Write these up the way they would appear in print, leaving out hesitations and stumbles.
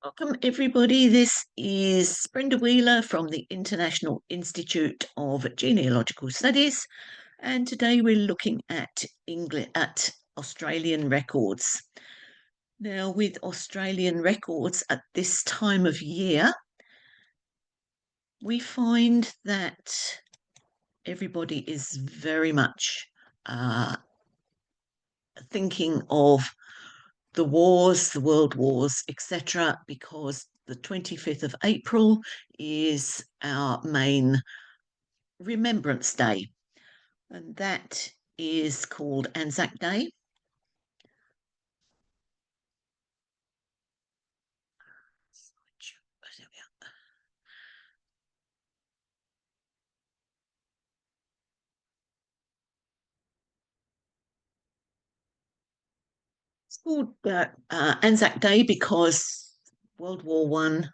Welcome, everybody. This is Brenda Wheeler from the International Institute of Genealogical Studies, and today we're looking at Australian records. Now, with Australian records at this time of year, we find that everybody is very much thinking of the wars, the world wars, etc., because the 25th of April is our main Remembrance Day, and that is called Anzac Day. It's called Anzac Day because World War One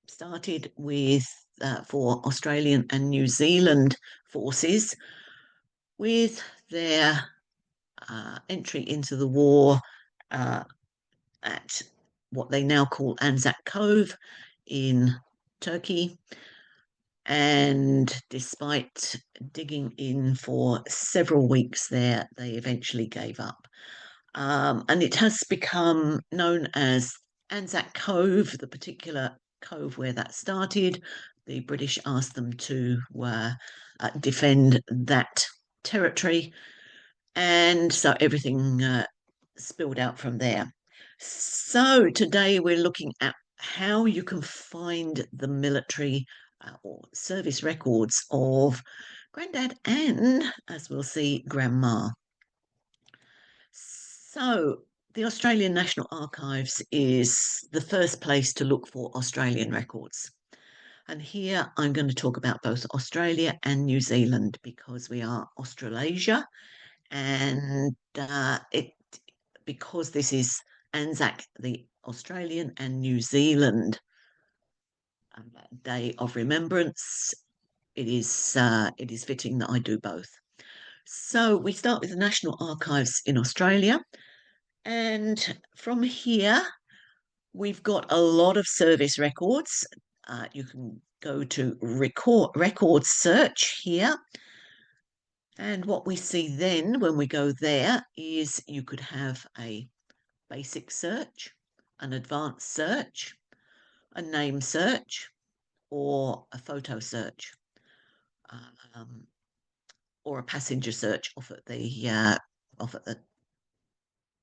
started with for Australian and New Zealand forces with their entry into the war at what they now call Anzac Cove in Turkey. And despite digging in for several weeks there, they eventually gave up. And it has become known as Anzac Cove, the particular cove where that started. The British asked them to defend that territory, and so everything spilled out from there. So today we're looking at how you can find the military or service records of Grandad and, as we'll see, Grandma. So the Australian National Archives is the first place to look for Australian records. And here I'm going to talk about both Australia and New Zealand because we are Australasia, and because this is Anzac, the Australian and New Zealand Day of Remembrance, it is fitting that I do both. So we start with the National Archives in Australia, and from here we've got a lot of service records. You can go to record search here. And what we see then when we go there is you could have a basic search, an advanced search, a name search, or a photo search, um, or a passenger search off at the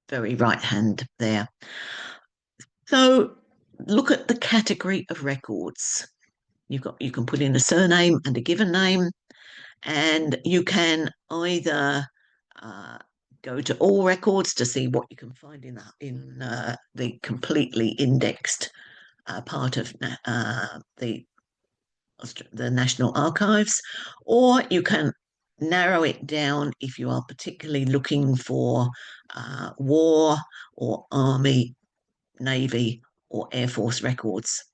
very right hand there. So look at the category of records. You can put in a surname and a given name, and you can either go to all records to see what you can find in the completely indexed part of the National Archives, or you can narrow it down if you are particularly looking for war or army, navy, or air force records.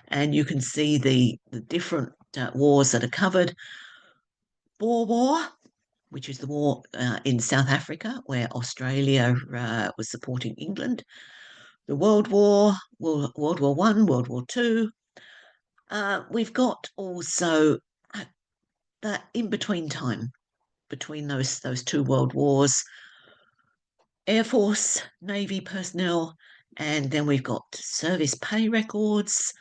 And you can see the different wars that are covered. Boer War, which is the war in South Africa, where Australia was supporting England. The World War, World War One, World War Two. We've got also that in between time between those two world wars, Air Force, Navy personnel, and then we've got service pay records,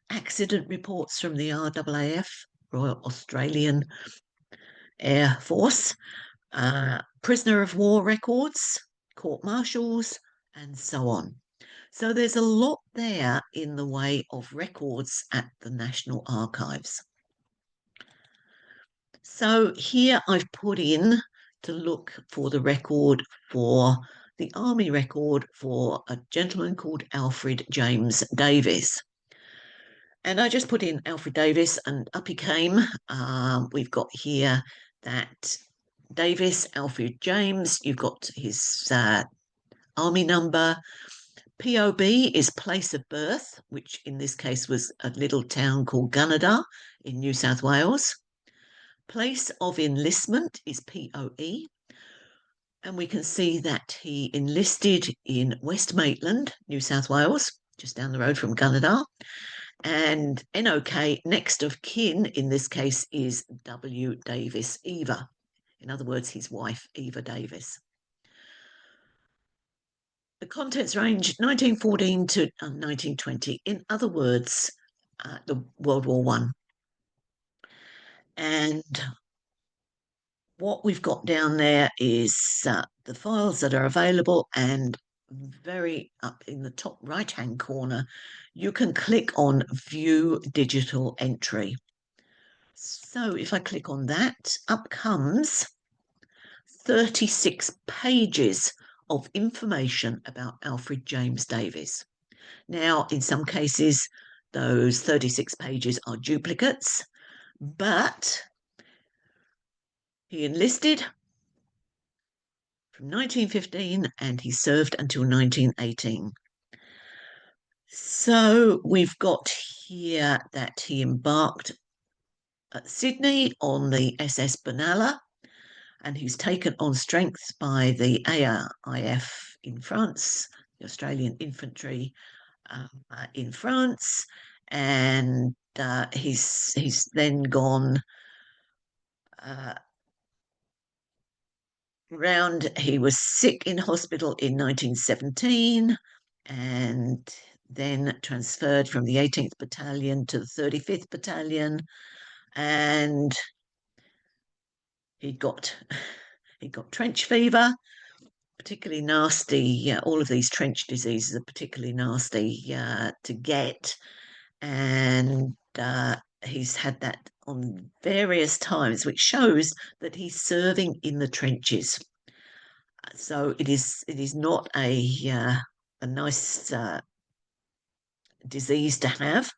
accident reports from the RAAF, Royal Australian Air Force, prisoner of war records, court martials, and so on. So there's a lot there in the way of records at the National Archives. So here I've put in to look for the record for the army record for a gentleman called Alfred James Davis. And I just put in Alfred Davis and up he came. We've got here that Davis, Alfred James, you've got his army number. POB is place of birth, which in this case was a little town called Gunnedah in New South Wales. Place of enlistment is POE. And we can see that he enlisted in West Maitland, New South Wales. just down the road from Gunnedah. And NOK, next of kin, in this case, is W. Davis Eva. In other words, his wife, Eva Davis. The contents range 1914 to 1920. In other words, the World War One. And what we've got down there is the files that are available, and very up in the top right-hand corner, you can click on View Digital Entry. So if I click on that, up comes 36 pages of information about Alfred James Davis. Now, in some cases, those 36 pages are duplicates, but he enlisted from 1915 and he served until 1918. So we've got here that he embarked at Sydney on the SS Benalla, and he's taken on strength by the ARIF in France, the Australian Infantry in France, and he's then gone round. He was sick in hospital in 1917, and then transferred from the 18th Battalion to the 35th Battalion, and he got trench fever, particularly nasty. All of these trench diseases are particularly nasty to get, and he's had that on various times, which shows that he's serving in the trenches. So it is not a nice disease to have.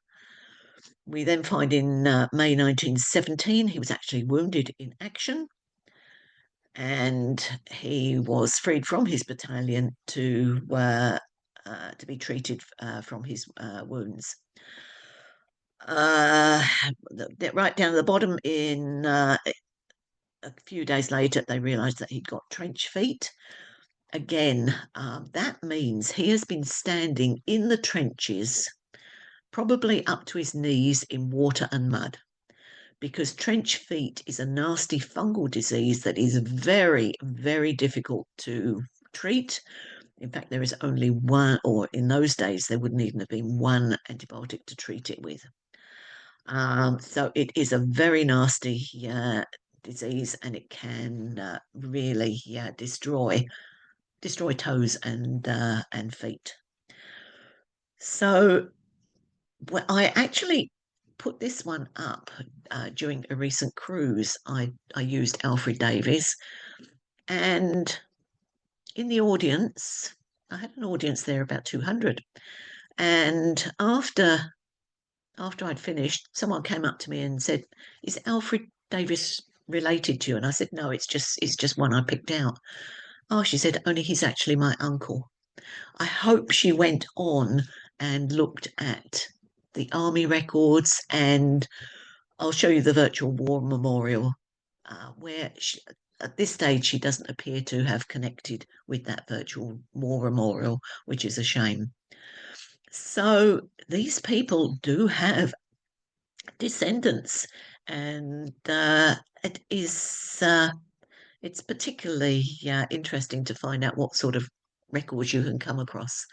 We then find in May 1917 he was actually wounded in action, and he was freed from his battalion to be treated from his wounds. Right down at the bottom, in a few days later, they realised that he'd got trench feet. Again, that means he has been standing in the trenches, probably up to his knees in water and mud, because trench feet is a nasty fungal disease that is very, very difficult to treat. In fact, there is only one, or in those days, there wouldn't even have been one antibiotic to treat it with. So it is a very nasty disease, and it can really destroy toes and feet. So I actually put this one up during a recent cruise. I used Alfred Davis, and in the audience, I had an audience there about 200, and after I'd finished, someone came up to me and said, "Is Alfred Davis related to you?" And I said, "No, it's just one I picked out." "Oh," she said, "only he's actually my uncle." I hope she went on and looked at the army records, and I'll show you the virtual war memorial, where at this stage she doesn't appear to have connected with that virtual war memorial, which is a shame. So these people do have descendants, and it's particularly interesting to find out what sort of records you can come across.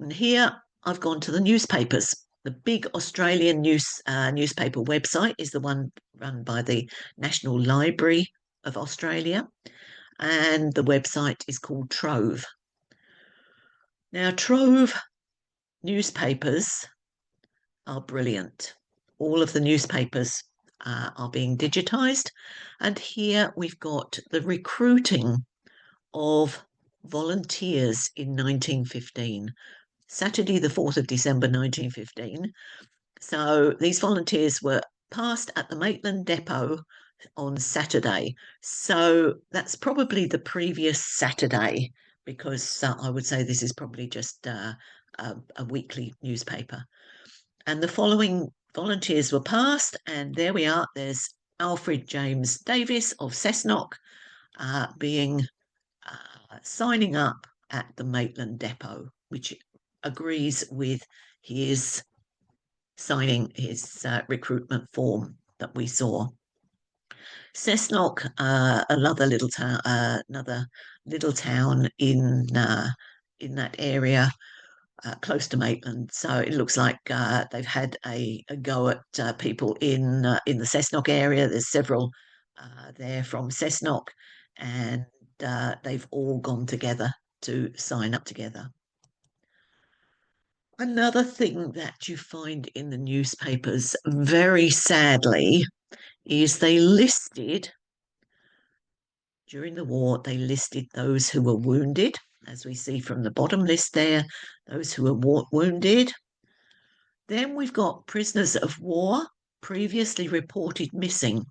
And here I've gone to the newspapers. The big Australian newspaper website is the one run by the National Library of Australia, and the website is called Trove. Now, Trove newspapers are brilliant. All of the newspapers are being digitised, and here we've got the recruiting of volunteers in 1915. Saturday, the 4th of December 1915. So these volunteers were passed at the Maitland Depot on Saturday. So that's probably the previous Saturday, because I would say this is probably just a weekly newspaper. And the following volunteers were passed, and there we are. There's Alfred James Davis of Cessnock being signing up at the Maitland Depot, which agrees with his signing his recruitment form that we saw. Cessnock, another little town in that area, close to Maitland. So it looks like they've had a go at people in the Cessnock area. There's several there from Cessnock, and they've all gone together to sign up together. Another thing that you find in the newspapers, very sadly, is during the war, they listed those who were wounded, as we see from the bottom list there, those who were wounded. Then we've got prisoners of war previously reported missing.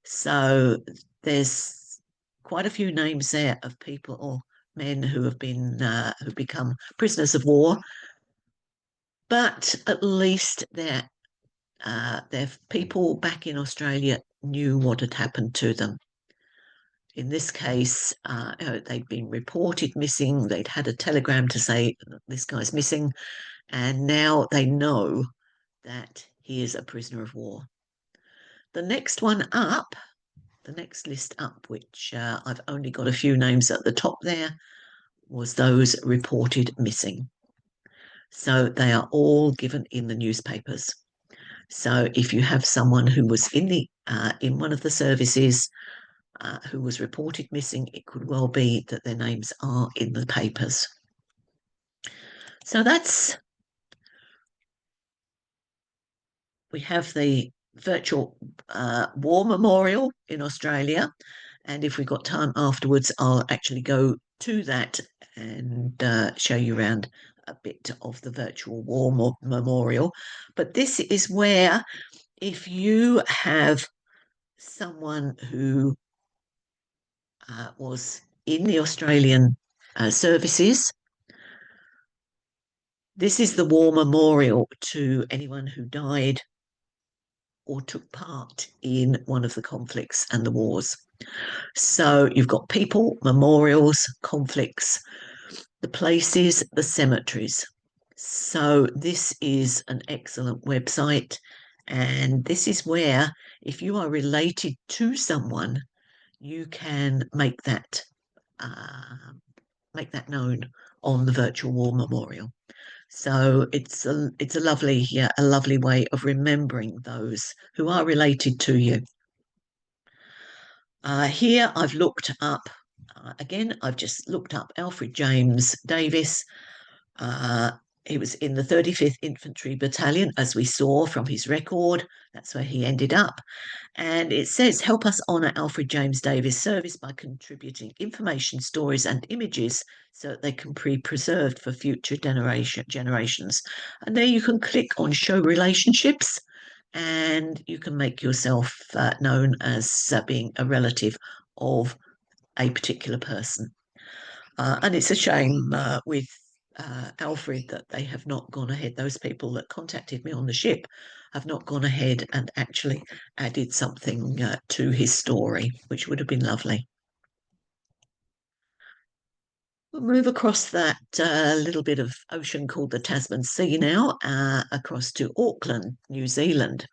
So there's quite a few names there of people or men who have who've become prisoners of war, but at least their people back in Australia knew what had happened to them. In this case, they'd been reported missing. They'd had a telegram to say this guy's missing, and now they know that he is a prisoner of war. The next one up, the next list up, which I've only got a few names at the top there, was those reported missing. So they are all given in the newspapers. So if you have someone who was in one of the services who was reported missing, it could well be that their names are in the papers. So we have the virtual war memorial in Australia. And if we've got time afterwards, I'll actually go to that and show you around a bit of the virtual war memorial. But this is where, if you have someone who was in the Australian services, this is the war memorial to anyone who died or took part in one of the conflicts and the wars. So you've got people, memorials, conflicts, the places, the cemeteries. So this is an excellent website. And this is where, if you are related to someone, you can make that known on the virtual war memorial. So it's a lovely way of remembering those who are related to you. Here I've looked up again. I've just looked up Alfred James Davis. He was in the 35th Infantry Battalion, as we saw from his record. That's where he ended up. And it says, help us honour Alfred James Davis' service by contributing information, stories, and images so that they can be preserved for future generations. And there you can click on Show Relationships, and you can make yourself known as being a relative of a particular person. And it's a shame with Alfred that they have not gone ahead. Those people that contacted me on the ship have not gone ahead and actually added something to his story, which would have been lovely. We'll move across that little bit of ocean called the Tasman Sea now, across to Auckland, New Zealand.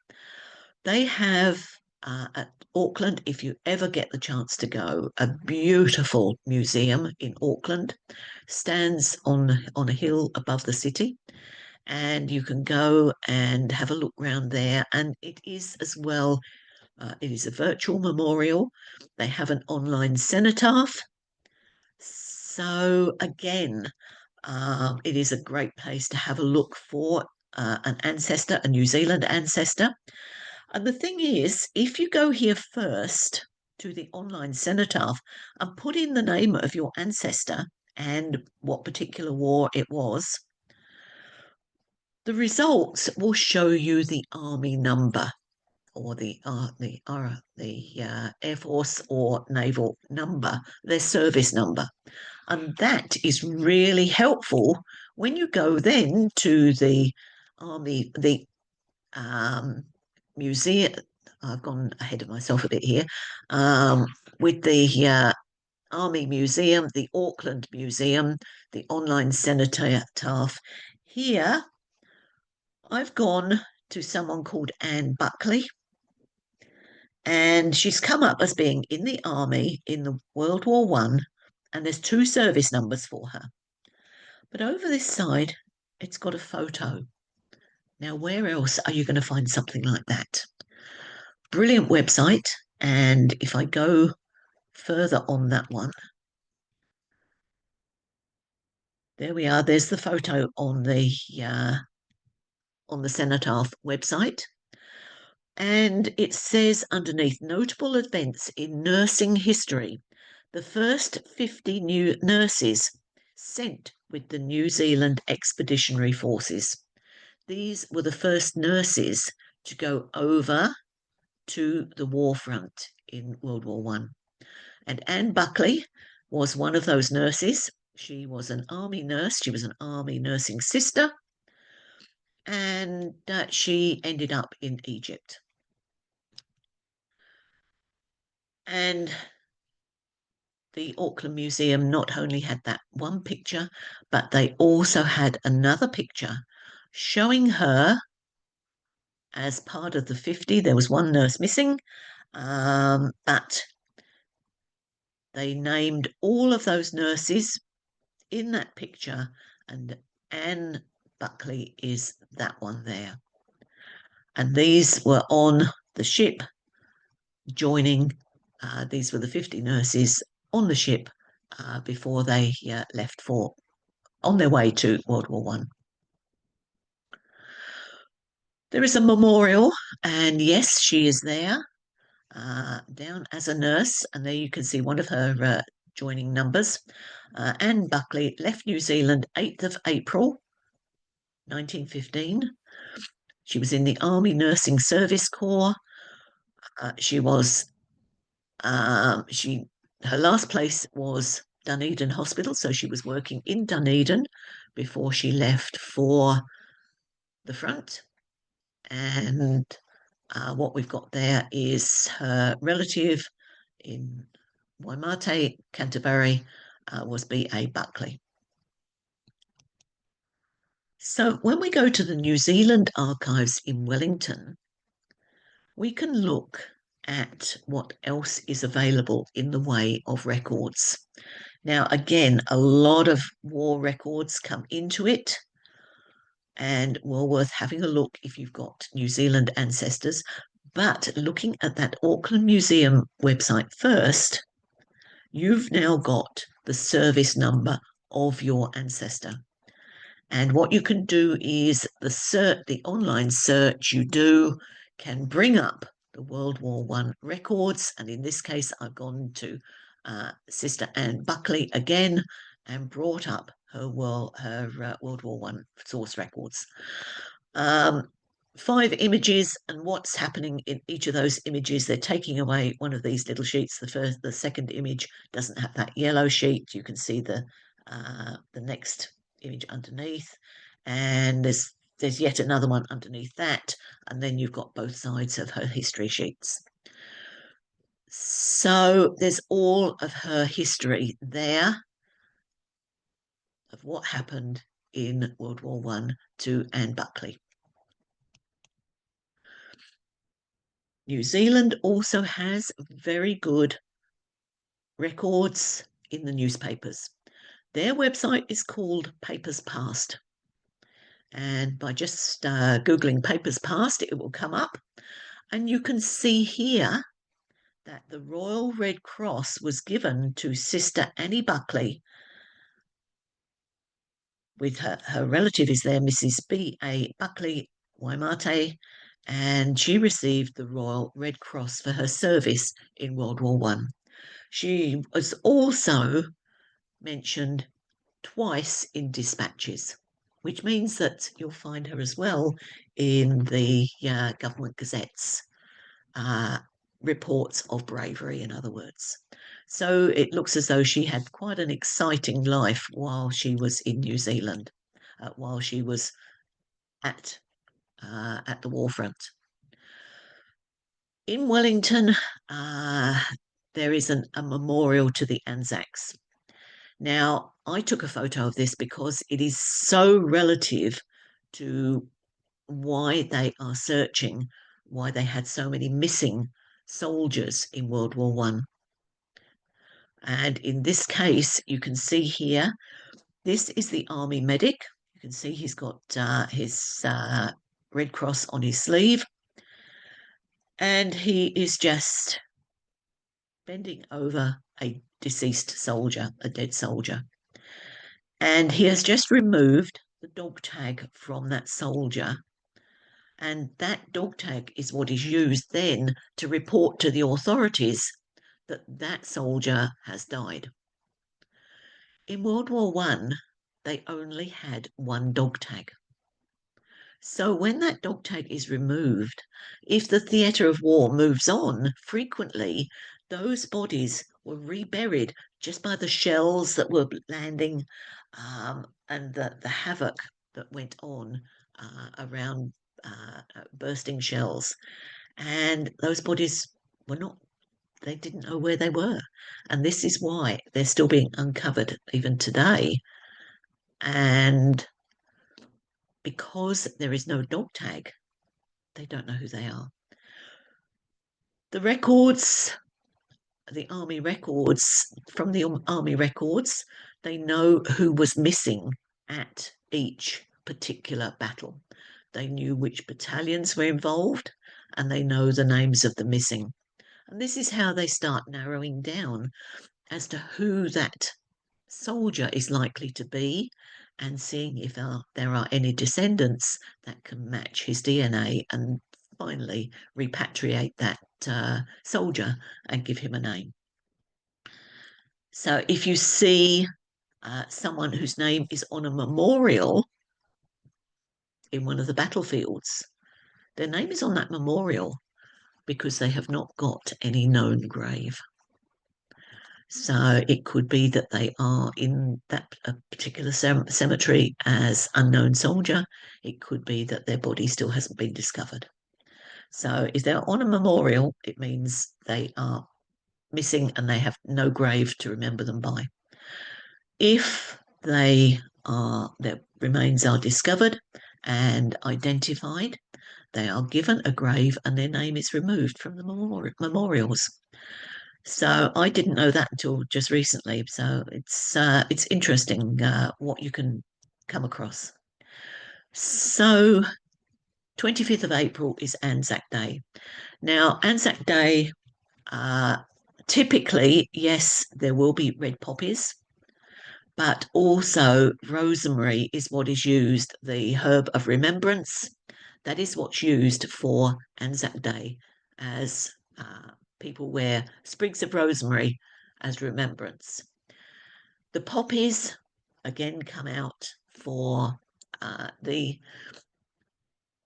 They have at Auckland, if you ever get the chance to go, a beautiful museum in Auckland, stands on a hill above the city, and you can go and have a look round there. And it is as well, it is a virtual memorial. They have an online cenotaph. So again, it is a great place to have a look for an ancestor, a New Zealand ancestor. And the thing is, if you go here first to the online cenotaph and put in the name of your ancestor and what particular war it was, the results will show you the army number or the Air Force or Naval number, their service number. And that is really helpful when you go then to the army, the museum. I've gone ahead of myself a bit here. With the Army Museum, the Auckland Museum, the online cenotaph. Here, I've gone to someone called Anne Buckley, and she's come up as being in the army in the World War One, and there's two service numbers for her. But over this side, it's got a photo. Now, where else are you going to find something like that? Brilliant website. And if I go further on that one, there we are. There's the photo on the Cenotaph website. And it says underneath, notable events in nursing history. The first 50 new nurses sent with the New Zealand Expeditionary Forces. These were the first nurses to go over to the war front in World War One. And Anne Buckley was one of those nurses. She was an army nurse. She was an army nursing sister. And she ended up in Egypt. And the Auckland Museum not only had that one picture, but they also had another picture showing her as part of the 50. There was one nurse missing, but they named all of those nurses in that picture, and Anne Buckley is that one there. And these were on the ship joining, these were the 50 nurses on the ship before they left for on their way to World War One. There is a memorial, and yes, she is there, down as a nurse, and there you can see one of her joining numbers. Anne Buckley left New Zealand 8th of April 1915. She was in the Army Nursing Service Corps. She was her last place was Dunedin Hospital, so she was working in Dunedin before she left for the front. And what we've got there is her relative in Waimate, Canterbury, was B.A. Buckley. So when we go to the New Zealand archives in Wellington, we can look at what else is available in the way of records. Now, again, a lot of war records come into it, and well worth having a look if you've got New Zealand ancestors. But looking at that Auckland Museum website first, you've now got the service number of your ancestor. And what you can do is the online search you do can bring up the World War One records. And in this case, I've gone to Sister Anne Buckley again and brought up her World War One source records. 5 images, and what's happening in each of those images, they're taking away one of these little sheets. The second image doesn't have that yellow sheet. You can see the next image underneath, and there's yet another one underneath that, and then you've got both sides of her history sheets. So there's all of her history there of what happened in World War One to Anne Buckley. New Zealand also has very good records in the newspapers. Their website is called Papers Past. And by just Googling Papers Past, it will come up. And you can see here that the Royal Red Cross was given to Sister Annie Buckley. With her relative is there, Mrs. B.A. Buckley, Waimate, and she received the Royal Red Cross for her service in World War One. She was also mentioned twice in dispatches, which means that you'll find her as well in the government gazettes, reports of bravery, in other words. So it looks as though she had quite an exciting life while she was in New Zealand, while she was at the war front. In Wellington, there is a memorial to the Anzacs. Now, I took a photo of this because it is so relative to why they are searching, why they had so many missing soldiers in World War One. And in this case, you can see here, this is the army medic. You can see he's got his Red Cross on his sleeve, and he is just bending over a deceased soldier, a dead soldier. And he has just removed the dog tag from that soldier. And that dog tag is what is used then to report to the authorities that that soldier has died. In World War One, they only had one dog tag. So when that dog tag is removed, if the theatre of war moves on, frequently those bodies were reburied just by the shells that were landing and the havoc that went on around bursting shells. And those bodies were not, they didn't know where they were. And this is why they're still being uncovered even today. And because there is no dog tag, they don't know who they are. The records, the army records, from the army records, they know who was missing at each particular battle. They knew which battalions were involved and they know the names of the missing. And this is how they start narrowing down as to who that soldier is likely to be and seeing if there are any descendants that can match his DNA and finally repatriate that soldier and give him a name. So if you see someone whose name is on a memorial in one of the battlefields, their name is on that memorial because they have not got any known grave. So it could be that they are in that particular cemetery as unknown soldier. It could be that their body still hasn't been discovered. So if they're on a memorial, it means they are missing and they have no grave to remember them by. If their remains are discovered and identified, they are given a grave and their name is removed from the memorials. So I didn't know that until just recently. So it's interesting what you can come across. So 25th of April is Anzac Day. Now, Anzac Day, typically, yes, there will be red poppies, but also rosemary is what is used, the herb of remembrance. That is what's used for Anzac Day as people wear sprigs of rosemary as remembrance. The poppies again come out for the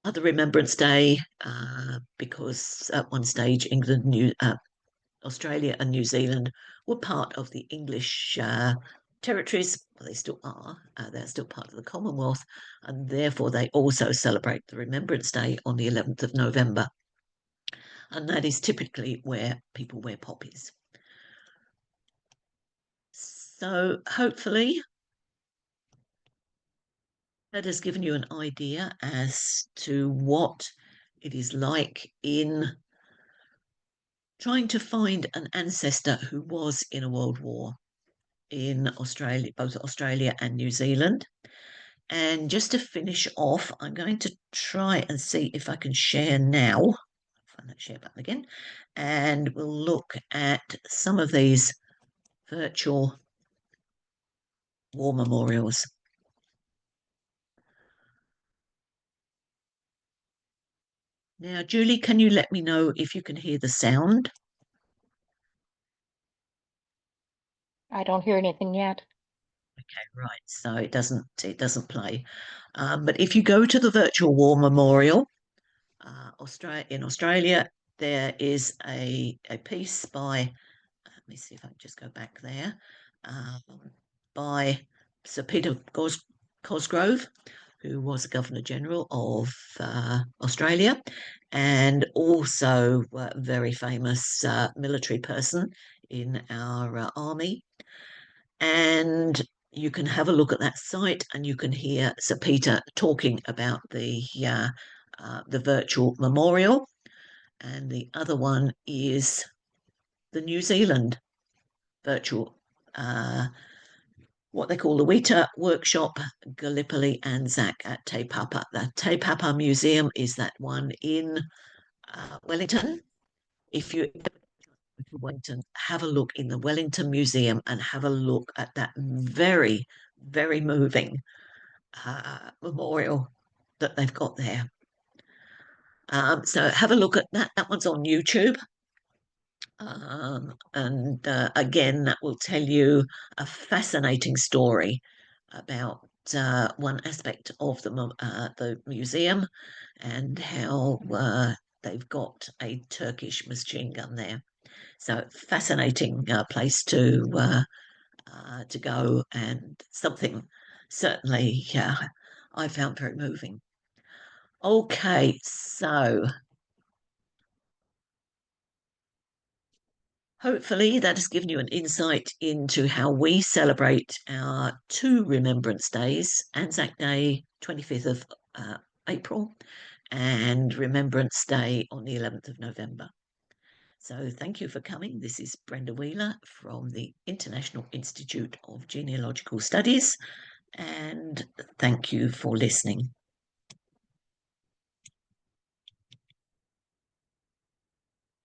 other Remembrance Day because at one stage Australia and New Zealand were part of the English territories. Well, they still are. They're still part of the Commonwealth, and therefore they also celebrate the Remembrance Day on the 11th of November. And that is typically where people wear poppies. So hopefully that has given you an idea as to what it is like in trying to find an ancestor who was in a world war in Australia, both Australia and New Zealand. And just to finish off, I'm going to try and see if I can share now. Find that share button again. And we'll look at some of these virtual war memorials. Now, Julie, can you let me know if you can hear the sound? I don't hear anything yet. Okay, right. So it doesn't play. But if you go to the virtual war memorial, in Australia, there is a piece by, let me see if I can just go back there, by Sir Peter Cosgrove, who was Governor General of Australia and also a very famous military person in our army. And you can have a look at that site and you can hear Sir Peter talking about the virtual memorial. And the other one is the New Zealand virtual, what they call the Weta Workshop, Gallipoli Anzac at Te Papa. The Te Papa Museum is that one in Wellington. If you Wellington, have a look in the Wellington Museum and have a look at that very, very moving memorial that they've got there. So have a look at that. That one's on YouTube. And again, that will tell you a fascinating story about one aspect of the museum and how they've got a Turkish machine gun there. So fascinating place to go, and something certainly I found very moving. Okay, so hopefully that has given you an insight into how we celebrate our two Remembrance Days, Anzac Day, 25th of April, and Remembrance Day on the 11th of November. So thank you for coming. This is Brenda Wheeler from the International Institute of Genealogical Studies, and thank you for listening.